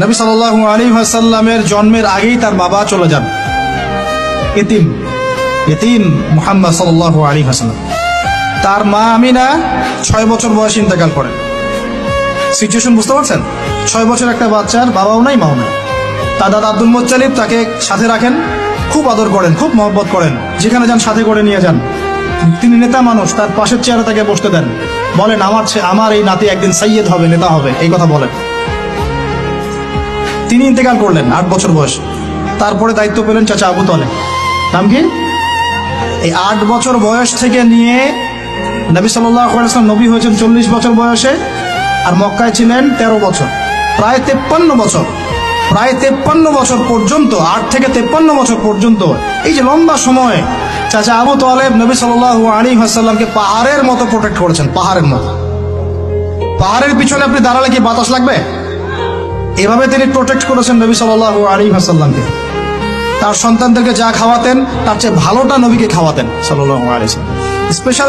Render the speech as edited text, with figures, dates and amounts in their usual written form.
নবী সাল্লাল্লাহু আলাইহি ওয়াসাল্লামের জন্মের আগেই তার বাবা চলে যান, ইতিম মুহাম্মদ সাল্লাল্লাহু আলাইহি ওয়াসাল্লাম। তার মা আমিনা 6 বছর বয়সে ইন্তেকাল করেন। সিচুয়েশন বুঝতে পারছেন? 6 বছর একটা বাচ্চার বাবাও নাই মাও নাই। তার দাদা আব্দুল মুত্তালিব তাকে সাথে রাখেন, খুব আদর করেন, খুব মহব্বত করেন, যেখানে যান সাথে করে নিয়ে যান। তিনি নেতা মানুষ, তার পাশের চেয়ারে তাকে বসতে দেন, বলেন আমার এই নাতি একদিন সাইয়্যেদ হবে, নেতা হবে, এই কথা বলেন। তিনি ইন্তেকাল করলেন 8 বছর বয়স। তারপরে দায়িত্ব পেলেন চাচা আবু তালেব। নাম কি? এই 8 বছর বয়স থেকে নিয়ে নবী সাল্লাল্লাহু আলাইহি ওয়াসাল্লাম নবী হয়েছেন 40 বছর বয়সে, আর মক্কায় ছিলেন 13 বছর, প্রায় 53 বছর। প্রায় 53 বছর পর্যন্ত, 8 থেকে 53 বছর পর্যন্ত, এই যে লম্বা সময় চাচা আবু তালেব নবী সাল্লাল্লাহু আলাইহি ওয়াসাল্লামকে পাহাড়ের মতো প্রোটেক্ট করেছেন, পাহাড়ের মতো। পাহাড়ের পিছনে আপনি দাঁড়ালে কি বাতাস লাগবে? এভাবে তিনি প্রোটেক্ট করেছেন নবী সাল্লাল্লাহু আলাইহি ওয়াসাল্লামকে। তার সন্তানদেরকে যা খাওয়াতেন তার চেয়ে ভালোটা নবীকে খাওয়াতেন সাল্লাল্লাহু আলাইহি ওয়াসাল্লাম। স্পেশাল